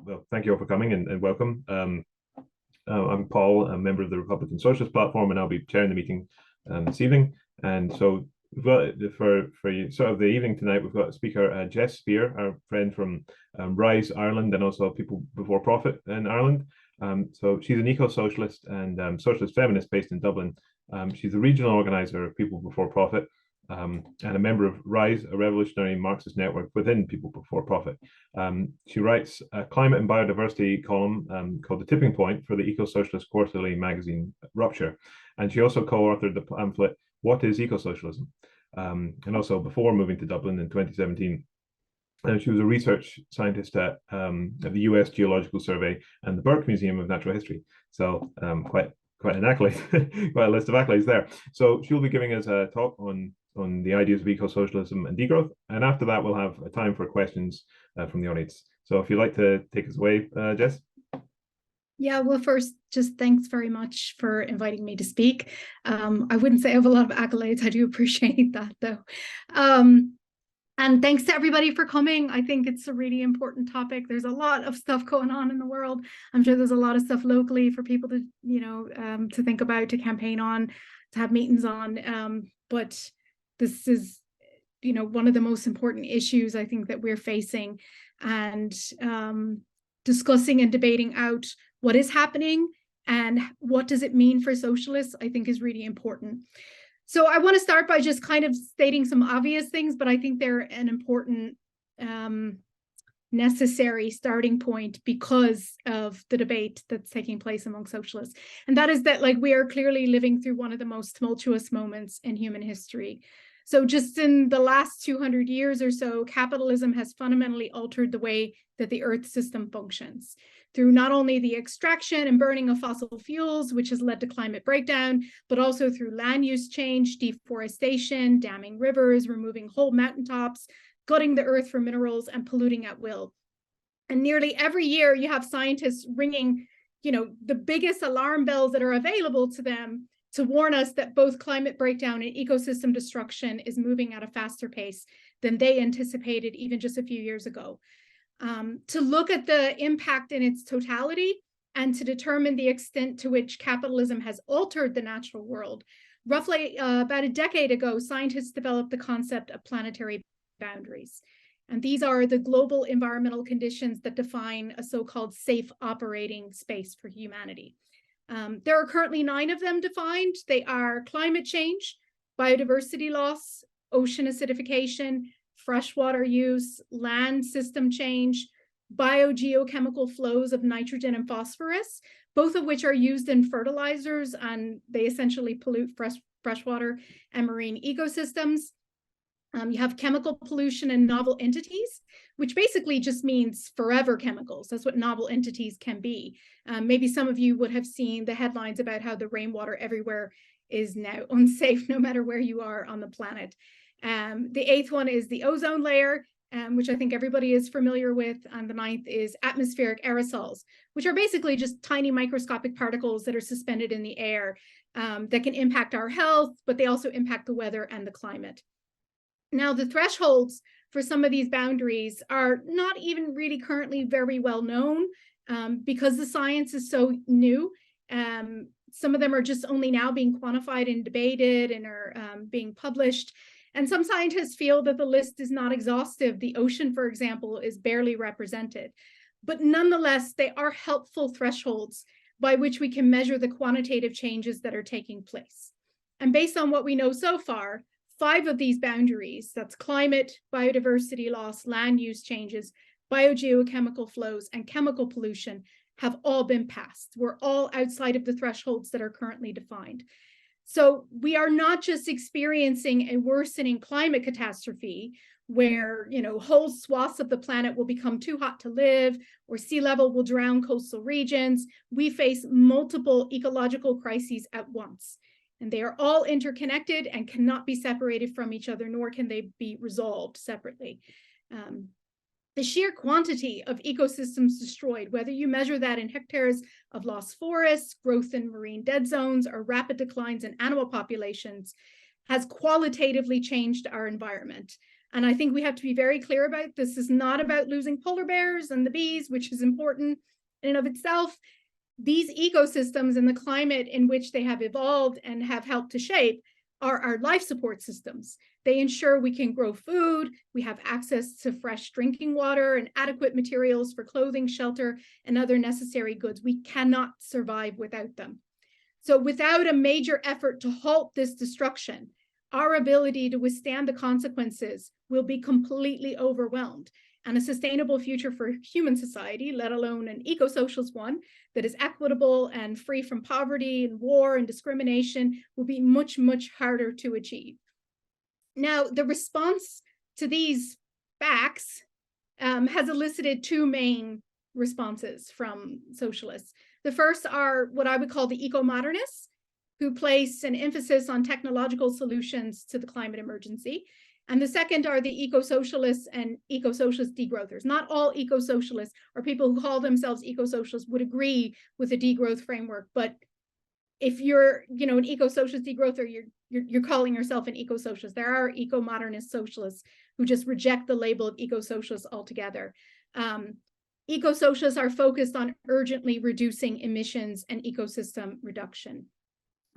Well, thank you all for coming and welcome. I'm Paul, a member of the Republican Socialist Platform, and I'll be chairing the meeting this evening. And so we've got for you, sort of the evening tonight, we've got speaker Jess Spear, our friend from Rise Ireland, and also People Before Profit in Ireland. So she's an eco-socialist and socialist feminist based in Dublin. She's the regional organizer of People Before Profit. And a member of Rise, a revolutionary Marxist network within People Before Profit. She writes a climate and biodiversity column called The Tipping Point for the eco-socialist quarterly magazine Rupture. And she also co-authored the pamphlet, What is Eco-socialism? And also before moving to Dublin in 2017, she was a research scientist at the US Geological Survey and the Burke Museum of Natural History. So quite an accolade, quite a list of accolades there. So she'll be giving us a talk on the ideas of eco-socialism and degrowth. And after that, we'll have a time for questions from the audience. So if you'd like to take us away, Jess. Yeah, well, first, just thanks very much for inviting me to speak. I wouldn't say I have a lot of accolades. I do appreciate that, though. And thanks to everybody for coming. I think it's a really important topic. There's a lot of stuff going on in the world. I'm sure there's a lot of stuff locally for people to, to think about, to campaign on, to have meetings on. But this is, one of the most important issues I think that we're facing, and discussing and debating out what is happening and what does it mean for socialists, I think is really important. So I want to start by just kind of stating some obvious things, but I think they're an important, necessary starting point because of the debate that's taking place among socialists. And that is that, we are clearly living through one of the most tumultuous moments in human history. So just in the last 200 years or so, capitalism has fundamentally altered the way that the Earth system functions, through not only the extraction and burning of fossil fuels, which has led to climate breakdown, but also through land use change, deforestation, damming rivers, removing whole mountaintops, gutting the earth for minerals, and polluting at will. And nearly every year you have scientists ringing, the biggest alarm bells that are available to them to warn us that both climate breakdown and ecosystem destruction is moving at a faster pace than they anticipated even just a few years ago. To look at the impact in its totality and to determine the extent to which capitalism has altered the natural world, roughly about a decade ago, scientists developed the concept of planetary boundaries. And these are the global environmental conditions that define a so-called safe operating space for humanity. There are currently 9 of them defined. They are climate change, biodiversity loss, ocean acidification, freshwater use, land system change, biogeochemical flows of nitrogen and phosphorus, both of which are used in fertilizers, and they essentially pollute freshwater and marine ecosystems. You have chemical pollution and novel entities, which basically just means forever chemicals. That's what novel entities can be. Maybe some of you would have seen the headlines about how the rainwater everywhere is now unsafe, no matter where you are on the planet. The 8th one is the ozone layer, which I think everybody is familiar with. And the 9th is atmospheric aerosols, which are basically just tiny microscopic particles that are suspended in the air that can impact our health, but they also impact the weather and the climate. Now, the thresholds for some of these boundaries are not even really currently very well known because the science is so new. Some of them are just only now being quantified and debated and are being published. And some scientists feel that the list is not exhaustive. The ocean, for example, is barely represented. But nonetheless, they are helpful thresholds by which we can measure the quantitative changes that are taking place. And based on what we know so far, 5 of these boundaries, that's climate, biodiversity loss, land use changes, biogeochemical flows, and chemical pollution, have all been passed. We're all outside of the thresholds that are currently defined. So we are not just experiencing a worsening climate catastrophe where, whole swaths of the planet will become too hot to live, or sea level will drown coastal regions. We face multiple ecological crises at once. And they are all interconnected and cannot be separated from each other, nor can they be resolved separately. The sheer quantity of ecosystems destroyed, whether you measure that in hectares of lost forests, growth in marine dead zones, or rapid declines in animal populations, has qualitatively changed our environment. And I think we have to be very clear about this is not about losing polar bears and the bees, which is important in and of itself. These ecosystems and the climate in which they have evolved and have helped to shape are our life support systems. They ensure we can grow food, we have access to fresh drinking water and adequate materials for clothing, shelter, and other necessary goods. We cannot survive without them. So without a major effort to halt this destruction, our ability to withstand the consequences will be completely overwhelmed. And a sustainable future for human society, let alone an eco-socialist one that is equitable and free from poverty and war and discrimination, will be much, much harder to achieve. Now, the response to these facts has elicited two main responses from socialists. The first are what I would call the eco-modernists, who place an emphasis on technological solutions to the climate emergency. And the second are the eco-socialists and eco-socialist degrowthers. Not all eco-socialists or people who call themselves eco-socialists would agree with the degrowth framework, but if you're, an eco-socialist degrowther, you're calling yourself an eco-socialist. There are eco-modernist socialists who just reject the label of eco-socialists altogether. Eco-socialists are focused on urgently reducing emissions and ecosystem reduction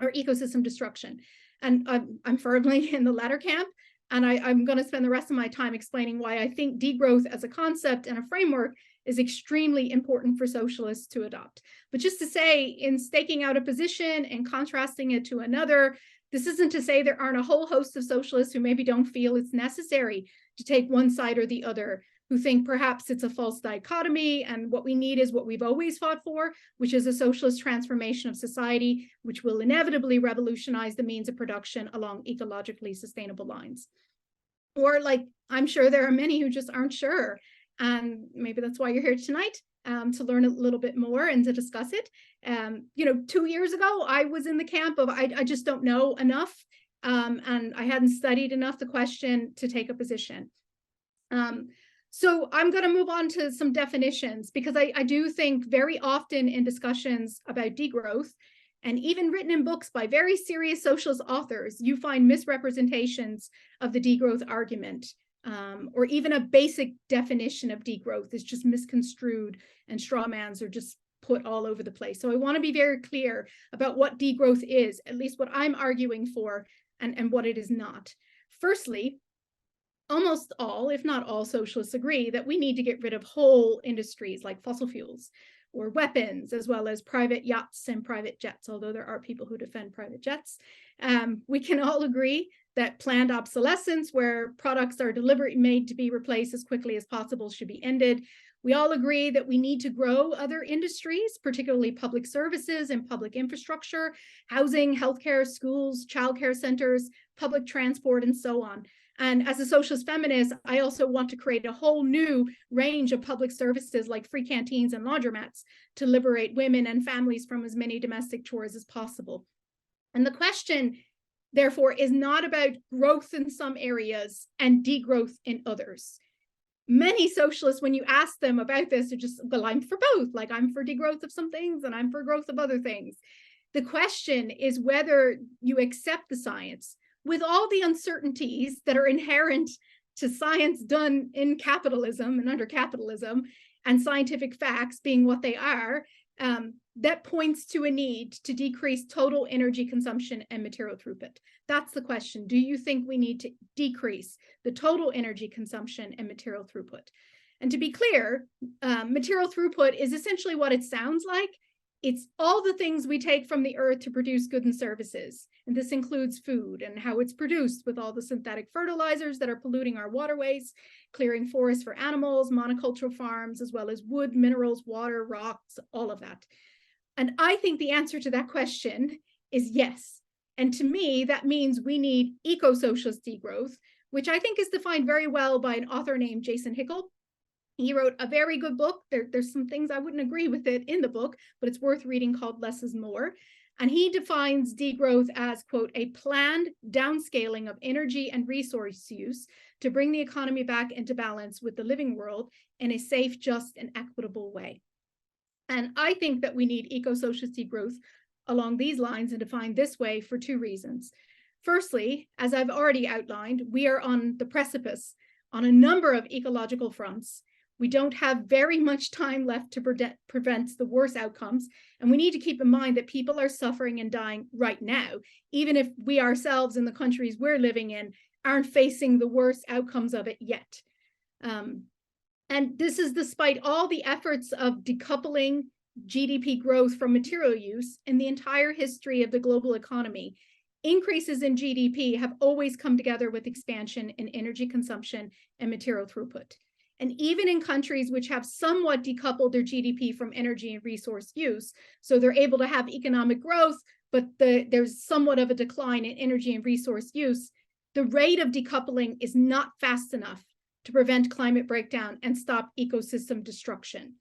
or ecosystem destruction. And I'm firmly in the latter camp. And I'm going to spend the rest of my time explaining why I think degrowth as a concept and a framework is extremely important for socialists to adopt. But just to say, in staking out a position and contrasting it to another, this isn't to say there aren't a whole host of socialists who maybe don't feel it's necessary to take one side or the other, who think perhaps it's a false dichotomy and what we need is what we've always fought for, which is a socialist transformation of society, which will inevitably revolutionize the means of production along ecologically sustainable lines. Or I'm sure there are many who just aren't sure. And maybe that's why you're here tonight, to learn a little bit more and to discuss it. 2 years ago, I was in the camp of I just don't know enough, and I hadn't studied enough the question to take a position. So I'm going to move on to some definitions, because I do think very often in discussions about degrowth, and even written in books by very serious socialist authors, you find misrepresentations of the degrowth argument, or even a basic definition of degrowth is just misconstrued and straw mans are just put all over the place. So I want to be very clear about what degrowth is, at least what I'm arguing for, and what it is not. Firstly, almost all, if not all, socialists agree that we need to get rid of whole industries like fossil fuels or weapons, as well as private yachts and private jets, although there are people who defend private jets. We can all agree that planned obsolescence, where products are deliberately made to be replaced as quickly as possible, should be ended. We all agree that we need to grow other industries, particularly public services and public infrastructure, housing, healthcare, schools, childcare centers, public transport, and so on. And as a socialist feminist, I also want to create a whole new range of public services like free canteens and laundromats to liberate women and families from as many domestic chores as possible. And the question, therefore, is not about growth in some areas and degrowth in others. Many socialists, when you ask them about this, are just, well, I'm for both. Like, I'm for degrowth of some things and I'm for growth of other things. The question is whether you accept the science with all the uncertainties that are inherent to science done in capitalism and under capitalism, and scientific facts being what they are, that points to a need to decrease total energy consumption and material throughput. That's the question. Do you think we need to decrease the total energy consumption and material throughput? And to be clear, material throughput is essentially what it sounds like. It's all the things we take from the earth to produce goods and services. And this includes food and how it's produced with all the synthetic fertilizers that are polluting our waterways, clearing forests for animals, monocultural farms, as well as wood, minerals, water, rocks, all of that. And I think the answer to that question is yes. And to me, that means we need eco-socialist degrowth, which I think is defined very well by an author named Jason Hickel. He wrote a very good book. There's some things I wouldn't agree with it in the book, but it's worth reading, called Less is More. And he defines degrowth as, quote, a planned downscaling of energy and resource use to bring the economy back into balance with the living world in a safe, just, and equitable way. And I think that we need eco-socialist degrowth along these lines and defined this way for two reasons. Firstly, as I've already outlined, we are on the precipice on a number of ecological fronts. We don't have very much time left to prevent the worst outcomes. And we need to keep in mind that people are suffering and dying right now, even if we ourselves in the countries we're living in aren't facing the worst outcomes of it yet. And this is despite all the efforts of decoupling GDP growth from material use. In the entire history of the global economy, increases in GDP have always come together with expansion in energy consumption and material throughput. And even in countries which have somewhat decoupled their GDP from energy and resource use, so they're able to have economic growth, but there's somewhat of a decline in energy and resource use, the rate of decoupling is not fast enough to prevent climate breakdown and stop ecosystem destruction.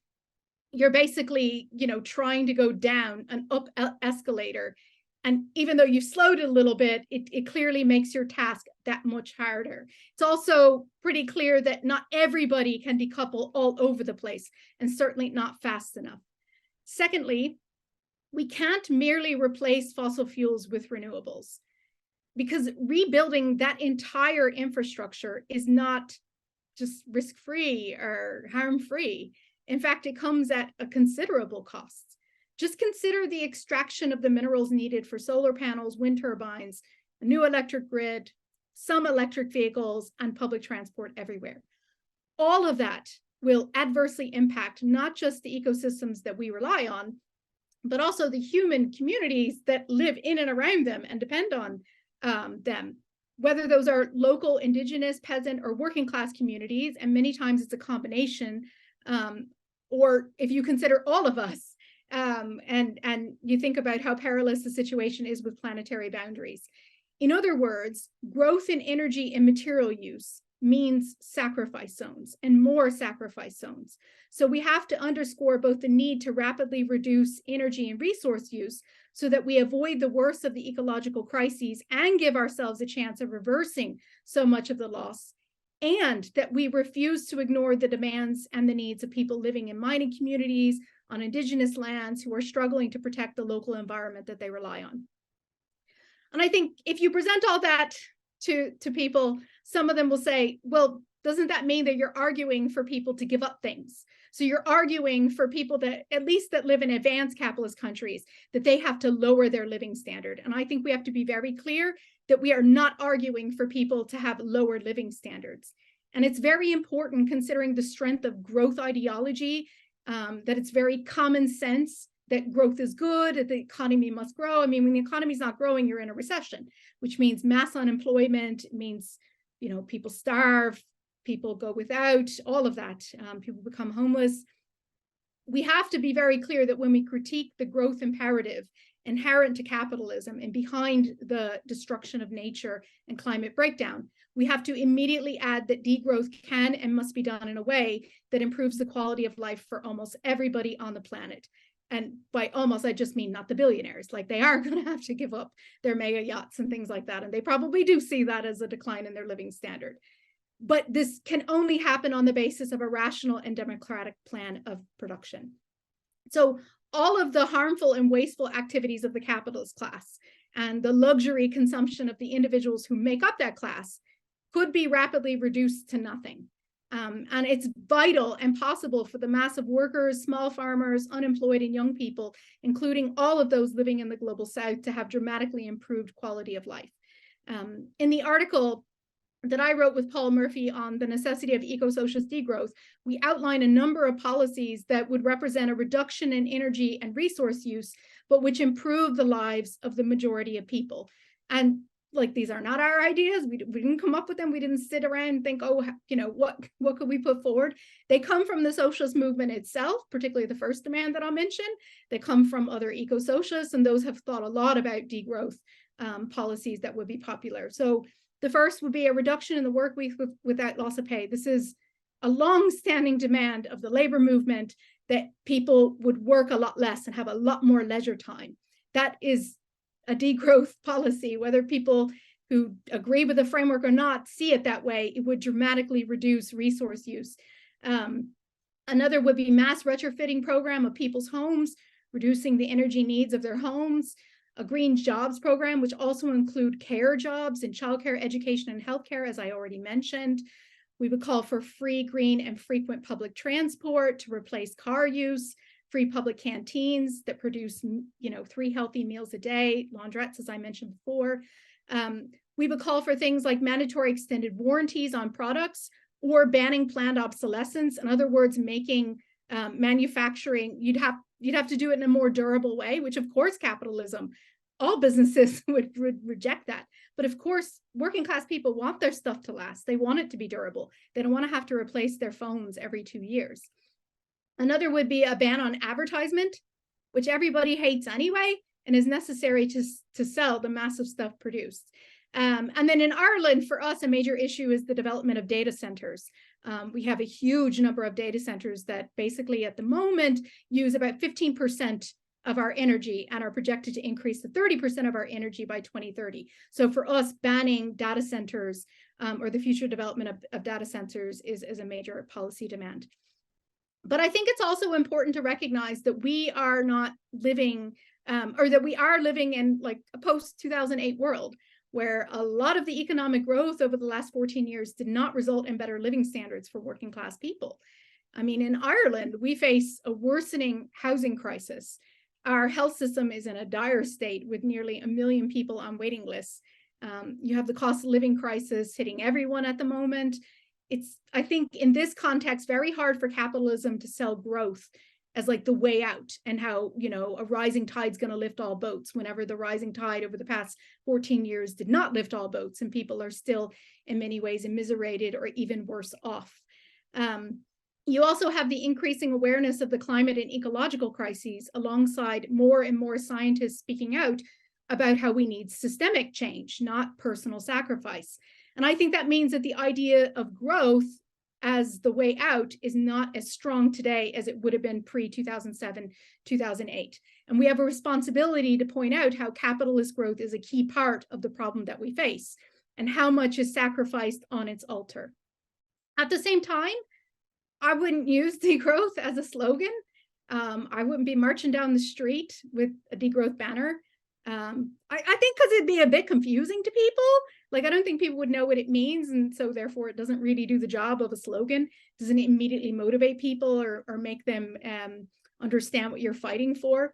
You're basically, trying to go down an up escalator. And even though you've slowed it a little bit, it clearly makes your task that much harder. It's also pretty clear that not everybody can decouple all over the place, and certainly not fast enough. Secondly, we can't merely replace fossil fuels with renewables, because rebuilding that entire infrastructure is not just risk-free or harm-free. In fact, it comes at a considerable cost. Just consider the extraction of the minerals needed for solar panels, wind turbines, a new electric grid, some electric vehicles, and public transport everywhere. All of that will adversely impact not just the ecosystems that we rely on, but also the human communities that live in and around them and depend on them, whether those are local, indigenous, peasant, or working class communities, and many times it's a combination, or if you consider all of us, and you think about how perilous the situation is with planetary boundaries. In other words, growth in energy and material use means sacrifice zones and more sacrifice zones. So we have to underscore both the need to rapidly reduce energy and resource use so that we avoid the worst of the ecological crises and give ourselves a chance of reversing so much of the loss, and that we refuse to ignore the demands and the needs of people living in mining communities, on indigenous lands, who are struggling to protect the local environment that they rely on. And I think if you present all that to people, some of them will say, well, doesn't that mean that you're arguing for people to give up things? So you're arguing for people that, at least that live in advanced capitalist countries, that they have to lower their living standard. And I think we have to be very clear that we are not arguing for people to have lower living standards. And it's very important, considering the strength of growth ideology, that it's very common sense that growth is good, that the economy must grow. I mean, when the economy is not growing, you're in a recession, which means mass unemployment, means, people starve, people go without, all of that, people become homeless. We have to be very clear that when we critique the growth imperative inherent to capitalism and behind the destruction of nature and climate breakdown, we have to immediately add that degrowth can and must be done in a way that improves the quality of life for almost everybody on the planet. And by almost, I just mean not the billionaires. Like, they are going to have to give up their mega yachts and things like that. And they probably do see that as a decline in their living standard. But this can only happen on the basis of a rational and democratic plan of production. So all of the harmful and wasteful activities of the capitalist class and the luxury consumption of the individuals who make up that class could be rapidly reduced to nothing. And it's vital and possible for the mass of workers, small farmers, unemployed, and young people, including all of those living in the global south, to have dramatically improved quality of life. In the article that I wrote with Paul Murphy on the necessity of eco-socialist degrowth, we outline a number of policies that would represent a reduction in energy and resource use, but which improve the lives of the majority of people. And like, these are not our ideas. We didn't come up with them. We didn't sit around and think, oh, what could we put forward? They come from the socialist movement itself, particularly the first demand that I'll mention. They come from other eco-socialists, and those have thought a lot about degrowth policies that would be popular. So the first would be a reduction in the work week without loss of pay. This is a long-standing demand of the labor movement, that people would work a lot less and have a lot more leisure time. That is a degrowth policy. Whether people who agree with the framework or not see it that way, it would dramatically reduce resource use. Another would be mass retrofitting program of people's homes, reducing the energy needs of their homes. A green jobs program, which also include care jobs in childcare, education, and healthcare, as I already mentioned. We would call for free, green, and frequent public transport to replace car use, free public canteens that produce, 3 healthy meals a day, laundrettes, as I mentioned before. We would call for things like mandatory extended warranties on products or banning planned obsolescence. In other words, making manufacturing, you'd have to do it in a more durable way, which of course capitalism, all businesses would reject that. But of course, working class people want their stuff to last. They want it to be durable. They don't want to have to replace their phones every 2 years. Another would be a ban on advertisement, which everybody hates anyway, and is necessary to sell the massive stuff produced. And then in Ireland, for us, a major issue is the development of data centers. We have a huge number of data centers that basically at the moment use about 15% of our energy and are projected to increase to 30% of our energy by 2030. So for us, banning data centers or the future development of data centers is a major policy demand. But I think it's also important to recognize that we are not living, or that we are living in like a post-2008 world, where a lot of the economic growth over the last 14 years did not result in better living standards for working class people. I mean, in Ireland, we face a worsening housing crisis. Our health system is in a dire state with nearly 1 million people on waiting lists. You have the cost of living crisis hitting everyone at the moment. It's, I think, in this context, very hard for capitalism to sell growth as like the way out, and how, a rising tide's going to lift all boats, whenever the rising tide over the past 14 years did not lift all boats, and people are still in many ways immiserated or even worse off. You also have the increasing awareness of the climate and ecological crises, alongside more and more scientists speaking out about how we need systemic change, not personal sacrifice. And I think that means that the idea of growth as the way out is not as strong today as it would have been pre-2007, 2008. And we have a responsibility to point out how capitalist growth is a key part of the problem that we face, and how much is sacrificed on its altar. At the same time, I wouldn't use degrowth as a slogan. I wouldn't be marching down the street with a degrowth banner. I think because it'd be a bit confusing to people. Like, I don't think people would know what it means, and so therefore it doesn't really do the job of a slogan. It doesn't immediately motivate people or make them understand what you're fighting for.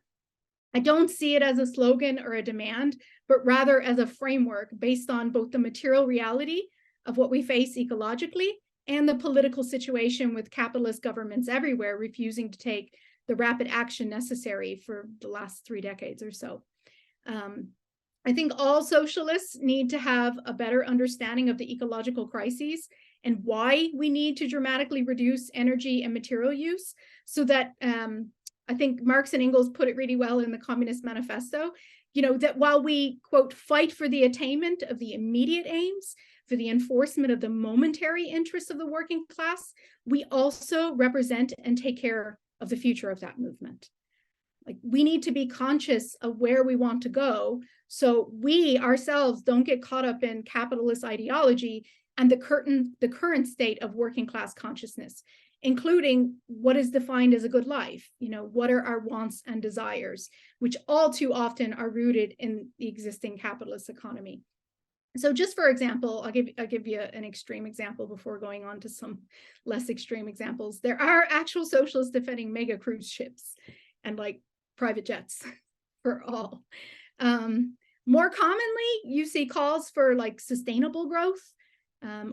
I don't see it as a slogan or a demand, but rather as a framework based on both the material reality of what we face ecologically and the political situation with capitalist governments everywhere refusing to take the rapid action necessary for the last 3 decades or so. I think all socialists need to have a better understanding of the ecological crises and why we need to dramatically reduce energy and material use, so that I think Marx and Engels put it really well in the Communist Manifesto, that while we, quote, fight for the attainment of the immediate aims, for the enforcement of the momentary interests of the working class, we also represent and take care of the future of that movement. Like, we need to be conscious of where we want to go, so we ourselves don't get caught up in capitalist ideology and the current state of working class consciousness, including what is defined as a good life. What are our wants and desires, which all too often are rooted in the existing capitalist economy. So just for example, I'll give you an extreme example before going on to some less extreme examples. There are actual socialists defending mega cruise ships and like private jets for all. More commonly, you see calls for like sustainable growth,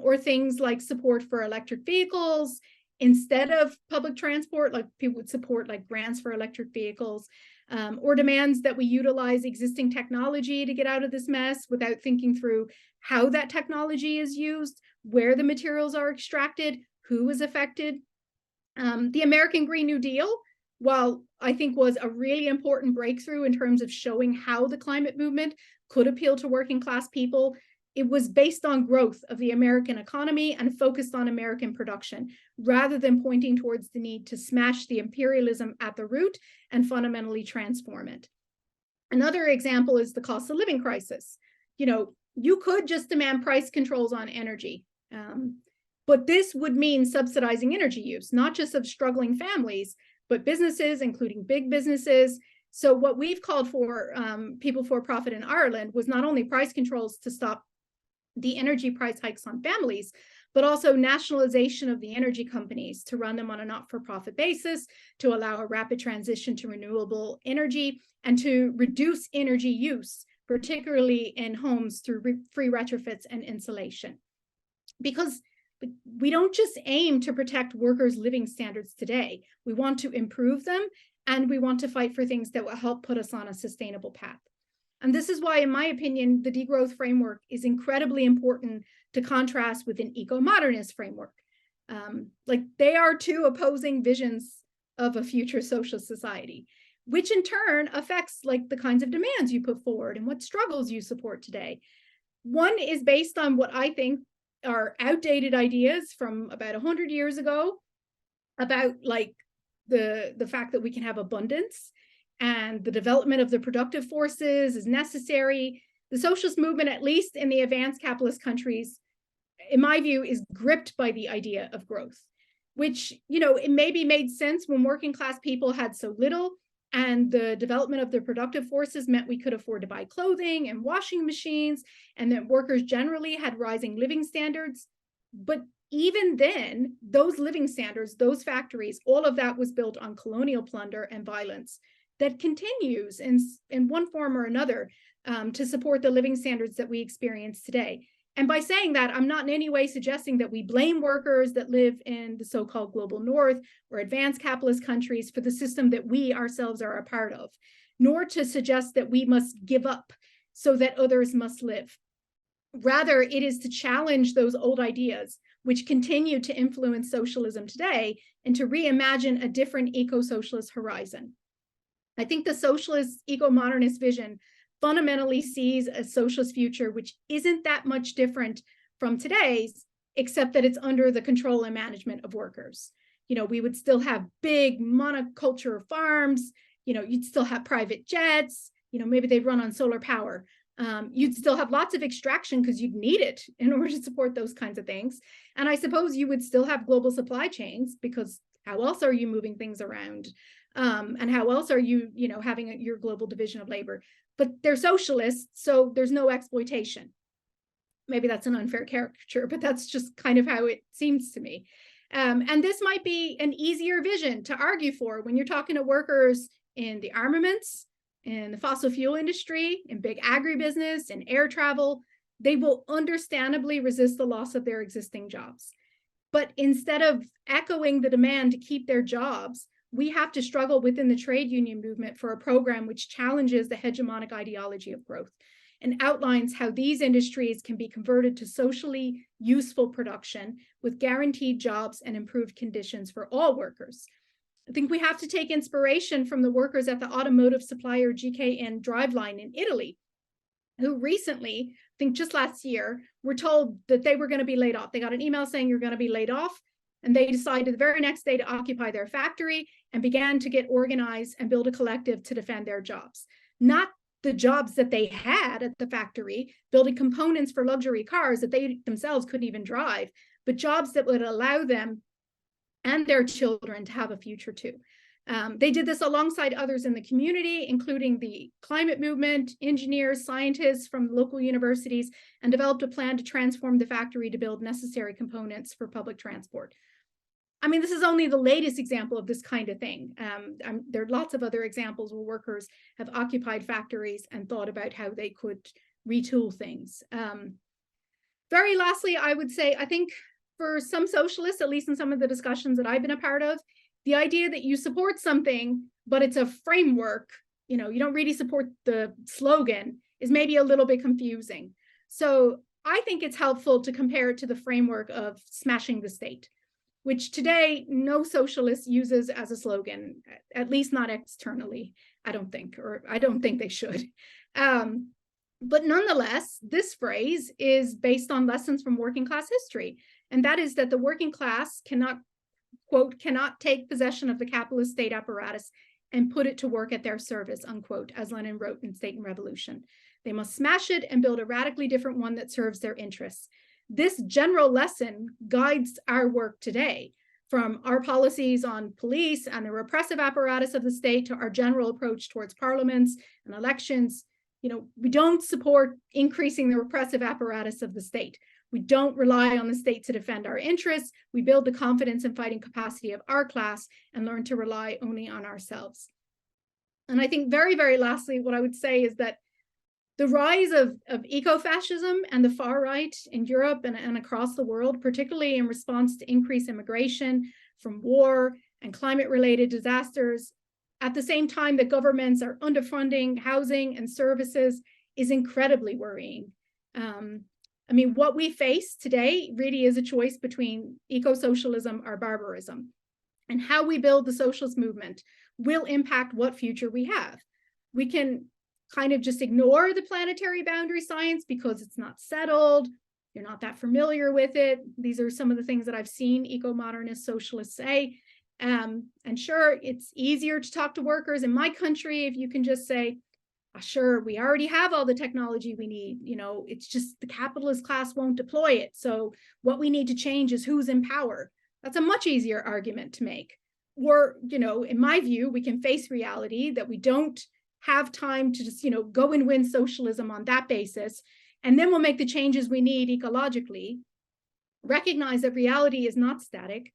or things like support for electric vehicles instead of public transport. Like, people would support like grants for electric vehicles, or demands that we utilize existing technology to get out of this mess without thinking through how that technology is used, where the materials are extracted, who is affected. The American Green New Deal, while I think was a really important breakthrough in terms of showing how the climate movement could appeal to working class people, it was based on growth of the American economy and focused on American production, rather than pointing towards the need to smash the imperialism at the root and fundamentally transform it. Another example is the cost of living crisis. You could just demand price controls on energy, but this would mean subsidizing energy use, not just of struggling families, but businesses, including big businesses. So what we've called for, People for Profit in Ireland, was not only price controls to stop the energy price hikes on families, but also nationalization of the energy companies to run them on a not-for-profit basis, to allow a rapid transition to renewable energy, and to reduce energy use, particularly in homes through free retrofits and insulation. Because we don't just aim to protect workers' living standards today. We want to improve them, and we want to fight for things that will help put us on a sustainable path. And this is why, in my opinion, the degrowth framework is incredibly important to contrast with an eco-modernist framework. Like, they are two opposing visions of a future social society, which in turn affects like the kinds of demands you put forward and what struggles you support today. One is based on what I think are outdated ideas from about 100 years ago about like the fact that we can have abundance and the development of the productive forces is necessary. The socialist movement, at least in the advanced capitalist countries, in my view, is gripped by the idea of growth, which, you know, it maybe made sense when working class people had so little, and the development of the productive forces meant we could afford to buy clothing and washing machines, and that workers generally had rising living standards. But even then, those living standards, those factories, all of that was built on colonial plunder and violence that continues in one form or another to support the living standards that we experience today. And by saying that, I'm not in any way suggesting that we blame workers that live in the so-called global north or advanced capitalist countries for the system that we ourselves are a part of, nor to suggest that we must give up so that others must live. Rather, it is to challenge those old ideas which continue to influence socialism today and to reimagine a different eco-socialist horizon. I think the socialist eco-modernist vision fundamentally sees a socialist future which isn't that much different from today's, except that it's under the control and management of workers. You know, we would still have big monoculture farms, you know, you'd still have private jets, you know, maybe they'd run on solar power. You'd still have lots of extraction because you'd need it in order to support those kinds of things. And I suppose you would still have global supply chains, because how else are you moving things around? And how else are you, you know, having your global division of labor? But they're socialists, so there's no exploitation. Maybe that's an unfair caricature, but that's just kind of how it seems to me. And this might be an easier vision to argue for when you're talking to workers in the armaments, in the fossil fuel industry, in big agribusiness, in air travel. They will understandably resist the loss of their existing jobs. But instead of echoing the demand to keep their jobs, we have to struggle within the trade union movement for a program which challenges the hegemonic ideology of growth and outlines how these industries can be converted to socially useful production with guaranteed jobs and improved conditions for all workers. I think we have to take inspiration from the workers at the automotive supplier GKN Driveline in Italy, who recently, I think just last year, were told that they were going to be laid off. They got an email saying you're going to be laid off. And they decided the very next day to occupy their factory and began to get organized and build a collective to defend their jobs. Not the jobs that they had at the factory, building components for luxury cars that they themselves couldn't even drive, but jobs that would allow them and their children to have a future too. They did this alongside others in the community, including the climate movement, engineers, scientists from local universities, and developed a plan to transform the factory to build necessary components for public transport. I mean, this is only the latest example of this kind of thing. There are lots of other examples where workers have occupied factories and thought about how they could retool things. Very lastly, I would say, I think for some socialists, at least in some of the discussions that I've been a part of, the idea that you support something, but it's a framework, you know, you don't really support the slogan, is maybe a little bit confusing. So I think it's helpful to compare it to the framework of smashing the state, which today no socialist uses as a slogan, at least not externally, I don't think, or I don't think they should. But nonetheless, this phrase is based on lessons from working class history. And that is that the working class cannot, quote, cannot take possession of the capitalist state apparatus and put it to work at their service, unquote, as Lenin wrote in State and Revolution. They must smash it and build a radically different one that serves their interests. This general lesson guides our work today, from our policies on police and the repressive apparatus of the state to our general approach towards parliaments and elections. You know, we don't support increasing the repressive apparatus of the state. We don't rely on the state to defend our interests. We build the confidence and fighting capacity of our class and learn to rely only on ourselves. And I think very, very lastly, what I would say is that the rise of eco-fascism and the far right in Europe and across the world, particularly in response to increased immigration from war and climate-related disasters, at the same time that governments are underfunding housing and services, is incredibly worrying. I mean, what we face today really is a choice between eco-socialism or barbarism. And how we build the socialist movement will impact what future we have. We can kind of just ignore the planetary boundary science because it's not settled, you're not that familiar with it. These are some of the things that I've seen eco-modernist socialists say. And sure, it's easier to talk to workers in my country if you can just say, sure, we already have all the technology we need. You know, it's just the capitalist class won't deploy it. So what we need to change is who's in power. That's a much easier argument to make. Or, you know, in my view, we can face reality that we don't have time to just, you know, go and win socialism on that basis. And then we'll make the changes we need ecologically. Recognize that reality is not static.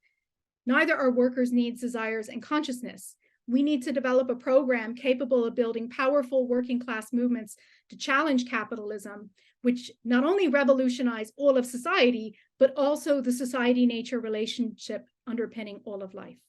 Neither are workers' needs, desires, and consciousness. We need to develop a program capable of building powerful working class movements to challenge capitalism, which not only revolutionize all of society, but also the society-nature relationship underpinning all of life.